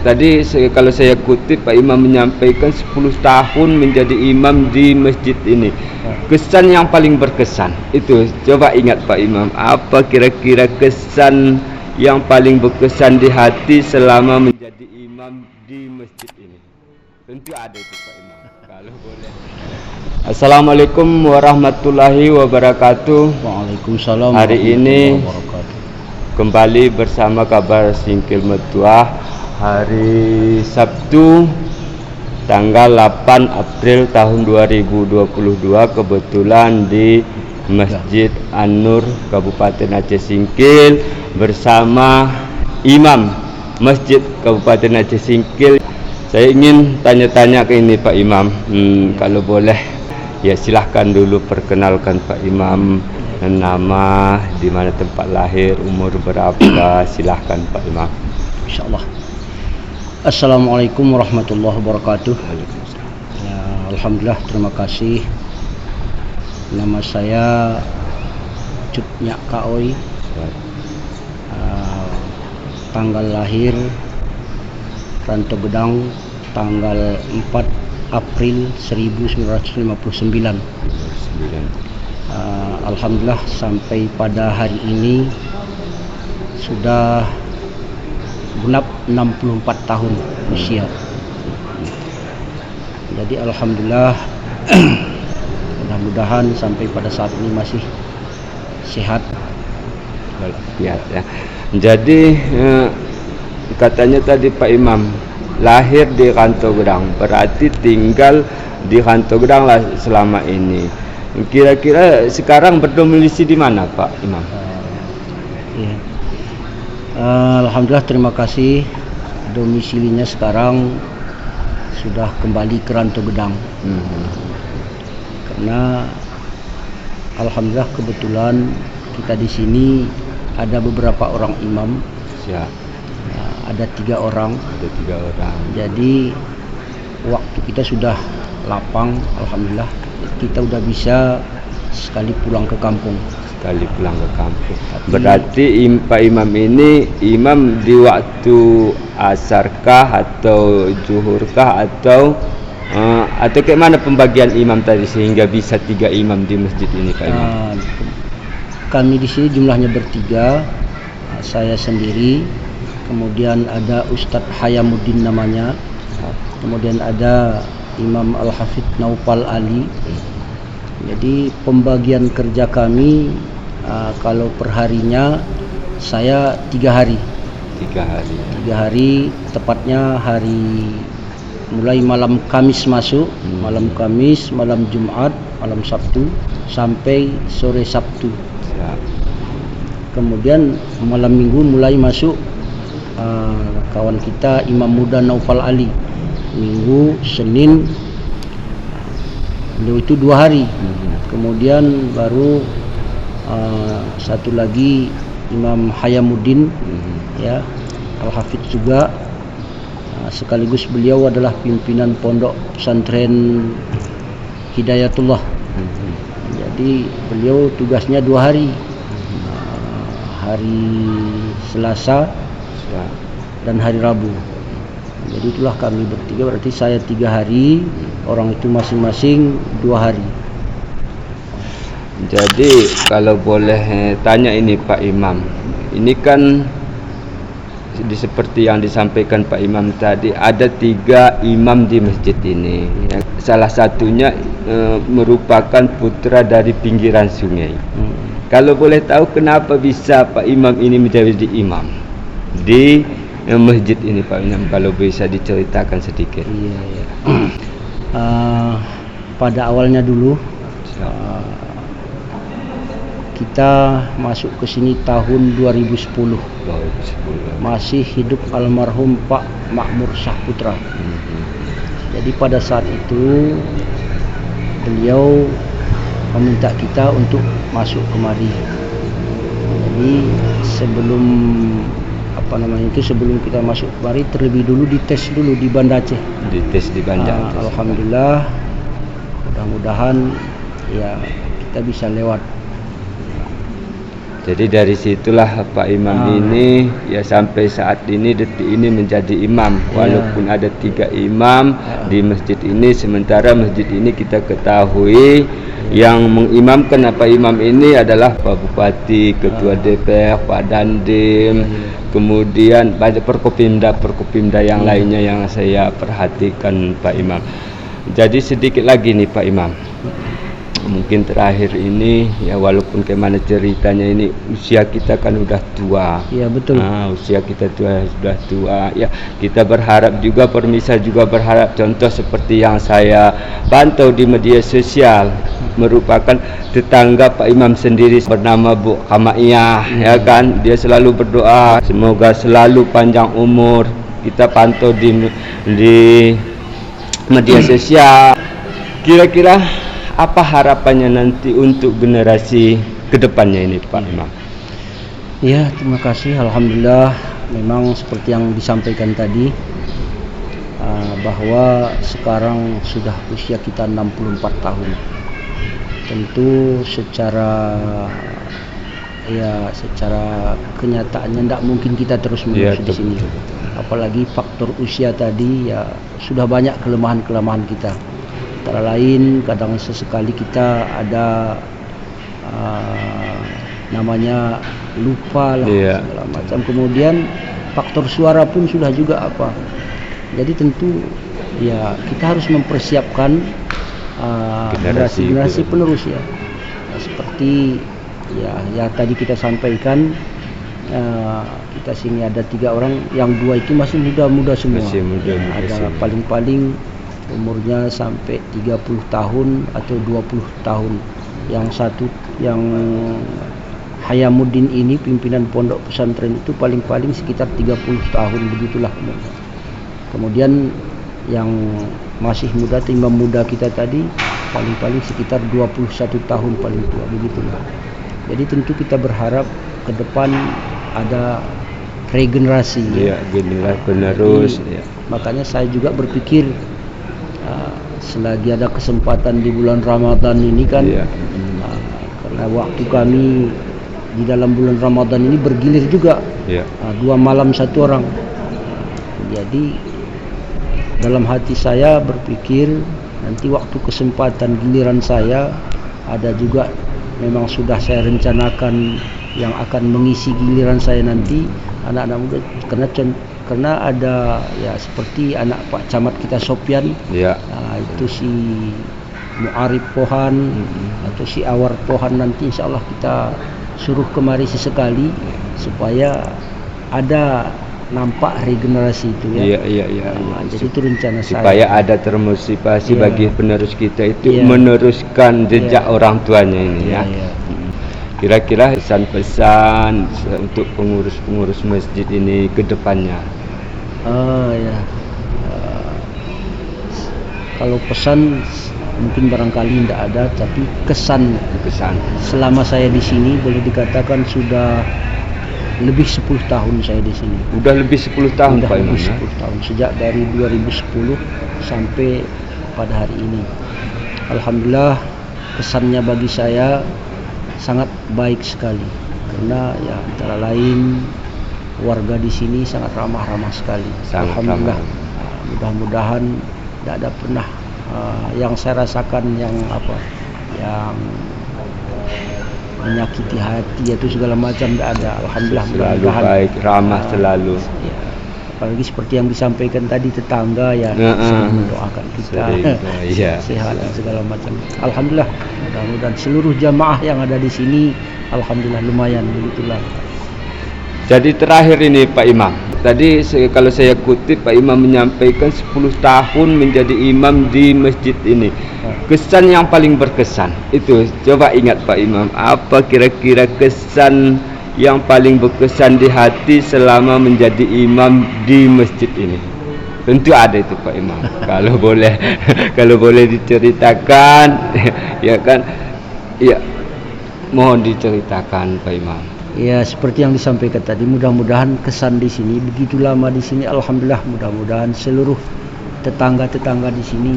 tadi kalau saya kutip Pak Imam menyampaikan 10 tahun menjadi imam di masjid ini. Kesan yang paling berkesan itu, coba ingat Pak Imam, apa kira-kira kesan yang paling berkesan di hati selama menjadi imam di masjid ini? Tentu ada itu Pak Imam, kalau boleh. Assalamualaikum warahmatullahi wabarakatuh. Waalaikumsalam. Hari ini kembali bersama Kabar Singkil Metuah, hari Sabtu tanggal 8 April tahun 2022, kebetulan di Masjid An-Nur Kabupaten Aceh Singkil bersama Imam Masjid Kabupaten Aceh Singkil. Saya ingin tanya-tanya ke ini Pak Imam, kalau boleh ya silahkan dulu perkenalkan Pak Imam, nama, di mana tempat lahir, umur berapa, silahkan Pak Imam. Insyaallah. Assalamualaikum warahmatullahi wabarakatuh. Ya, alhamdulillah, terima kasih. Nama saya Cut Nyak Kaoi. Tanggal lahir Rantau Gedang tanggal 4 April 1959. Alhamdulillah sampai pada hari ini sudah genap 64 tahun usia. Jadi alhamdulillah mudah-mudahan sampai pada saat ini masih sehat walafiat ya. Jadi katanya tadi Pak Imam lahir di Rantau Gedang, berarti tinggal di Rantau Gedang lah selama ini. Kira-kira sekarang berdomisili di mana Pak Imam? Ya. Alhamdulillah, terima kasih. Domisilinya sekarang sudah kembali ke Rantau Gedang. Karena alhamdulillah kebetulan kita di sini ada beberapa orang imam. Ya. Ada 3 orang. Jadi waktu kita sudah lapang, alhamdulillah kita udah bisa sekali pulang ke kampung. Berarti Pak Imam ini imam di waktu asarkah atau zuhurkah atau kayak mana pembagian imam tadi sehingga bisa 3 imam di masjid ini Pak Imam? Kami di sini jumlahnya bertiga, saya sendiri, kemudian ada Ustadz Hayamuddin namanya, kemudian ada Imam Al-Hafidh Naufal Ali. Jadi pembagian kerja kami, kalau perharinya saya 3 hari. 3 hari, tepatnya hari mulai malam Kamis masuk, malam Kamis, malam Jumat, malam Sabtu sampai sore Sabtu. Kemudian malam Minggu mulai masuk kawan kita Imam Muda Naufal Ali. Minggu, Senin, beliau itu 2 hari. Kemudian baru satu lagi Imam Hayamuddin, ya, Al-Hafidh juga, sekaligus beliau adalah pimpinan pondok pesantren Hidayatullah. Jadi beliau tugasnya 2 hari, hari Selasa dan hari Rabu. Jadi itulah kami bertiga, berarti saya 3 hari, orang itu masing-masing 2 hari. Jadi kalau boleh tanya ini Pak Imam, ini kan seperti yang disampaikan Pak Imam tadi, ada 3 imam di masjid ini. Salah satunya merupakan putra dari pinggiran sungai. Kalau boleh tahu kenapa bisa Pak Imam ini menjadi imam di masjid ini Pak Imam, kalau bisa diceritakan sedikit. Iya. Pada awalnya dulu kita masuk ke sini tahun 2010. Masih hidup almarhum Pak Makmur Sahputra. Jadi pada saat itu beliau meminta kita untuk masuk kemari. Jadi sebelum sebelum kita masuk kemari, terlebih dulu dites dulu di Banda Aceh. Alhamdulillah, mudah-mudahan ya kita bisa lewat. Jadi dari situlah Pak Imam ini ya sampai saat ini detik ini menjadi imam. Walaupun ada 3 imam di masjid ini, sementara masjid ini kita ketahui yang mengimamkan Pak Imam ini adalah Pak Bupati, Ketua DPR, Pak Dandim, kemudian banyak perkopimda yang lainnya yang saya perhatikan Pak Imam. Jadi sedikit lagi nih Pak Imam, mungkin terakhir ini ya, walaupun kemana ceritanya ini usia kita kan udah tua. Iya betul. Usia kita sudah tua ya, kita berharap juga, permisa juga berharap contoh seperti yang saya pantau di media sosial, merupakan tetangga Pak Imam sendiri bernama Bu Kamaiyah, ya kan, dia selalu berdoa semoga selalu panjang umur. Kita pantau di media sosial. Kira-kira apa harapannya nanti untuk generasi kedepannya ini Pak Imam? Ya, terima kasih. Alhamdulillah, memang seperti yang disampaikan tadi, bahwa sekarang sudah usia kita 64 tahun. Tentu secara kenyataannya tidak mungkin kita terus menerus di sini. Apalagi faktor usia tadi ya, sudah banyak kelemahan-kelemahan kita. Antara lain kadang sesekali kita ada namanya lupa lah, segala macam. Kemudian faktor suara pun sudah juga apa. Jadi tentu ya kita harus mempersiapkan generasi penerus ya. Seperti ya tadi kita sampaikan, kita sini ada 3 orang, yang 2 itu masih muda-muda semua. Ada paling-paling umurnya sampai 30 tahun atau 20 tahun. Yang satu, yang Hayamuddin ini, pimpinan pondok pesantren itu paling-paling sekitar 30 tahun, begitulah. Kemudian yang masih muda, imam muda kita tadi, paling-paling sekitar 21 tahun paling tua, begitulah. Jadi tentu kita berharap ke depan ada regenerasi. Generasi penerus. Makanya saya juga berpikir, selagi ada kesempatan di bulan Ramadan ini kan, karena waktu kami di dalam bulan Ramadan ini bergilir juga, 2 malam 1 orang. Jadi dalam hati saya berpikir, nanti waktu kesempatan giliran saya ada juga, memang sudah saya rencanakan yang akan mengisi giliran saya nanti anak-anak muda, karena ada ya seperti anak Pak Camat kita Sopyan, itu si Mu'arif Pohan atau si Awar Pohan, nanti insya Allah kita suruh kemari sesekali supaya ada nampak regenerasi itu ya. Jadi itu rencana supaya saya, ada termotivasi bagi penerus kita itu meneruskan jejak orang tuanya ini ya. Kira-kira pesan-pesan untuk pengurus-pengurus masjid ini ke depannya. Kalau pesan mungkin barangkali tidak ada, tapi kesan selama saya di sini boleh dikatakan sudah lebih 10 tahun saya di sini. Udah lebih 10 tahun Pak Imam. 10 tahun, sejak dari 2010 sampai pada hari ini. Alhamdulillah, kesannya bagi saya sangat baik sekali, karena ya antara lain warga di sini sangat ramah-ramah sekali. Alhamdulillah. Mudah-mudahan tidak ada pernah yang saya rasakan yang yang menyakiti hati atau segala macam, tidak ada. Alhamdulillah, selalu baik, ramah selalu. Apalagi seperti yang disampaikan tadi, tetangga ya sering mendoakan kita sehat dan segala macam. Alhamdulillah, mudah-mudahan seluruh jamaah yang ada di sini alhamdulillah lumayan, begitulah. Jadi terakhir ini Pak Imam, tadi kalau saya kutip Pak Imam menyampaikan 10 tahun menjadi imam di masjid ini. Kesan yang paling berkesan itu, coba ingat Pak Imam, apa kira-kira kesan yang paling berkesan di hati selama menjadi imam di masjid ini? Tentu ada itu Pak Imam. kalau boleh diceritakan ya kan, ya mohon diceritakan Pak Imam. Ya, seperti yang disampaikan tadi, mudah-mudahan kesan di sini, begitu lama di sini, alhamdulillah, mudah-mudahan seluruh tetangga-tetangga di sini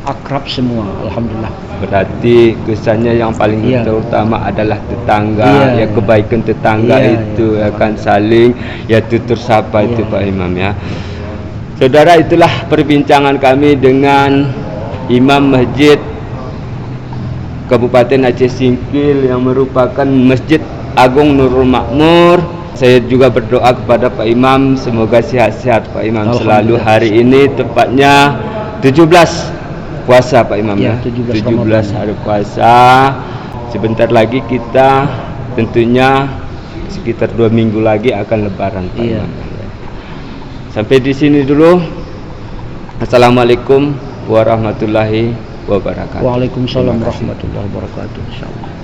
akrab semua, alhamdulillah. Berarti kesannya yang paling Iya. terutama adalah tetangga, Iya, ya kebaikan tetangga iya, itu iya. akan saling ya tutur sapa itu Iya. Pak Imam ya. Saudara, itulah perbincangan kami dengan Imam Masjid Kabupaten Aceh Singkil yang merupakan Masjid Agung Nurul Makmur. Saya juga berdoa kepada Pak Imam, semoga sehat-sehat Pak Imam selalu. Hari ini tepatnya 17 puasa Pak Imam Ya, ya. 17 hari puasa. Sebentar lagi kita tentunya sekitar 2 minggu lagi akan lebaran Pak Iya. Imam. Sampai di sini dulu. Assalamualaikum warahmatullahi wabarakatuh. Waalaikumsalam Terima kasih. warahmatullahi wabarakatuh. Insyaallah.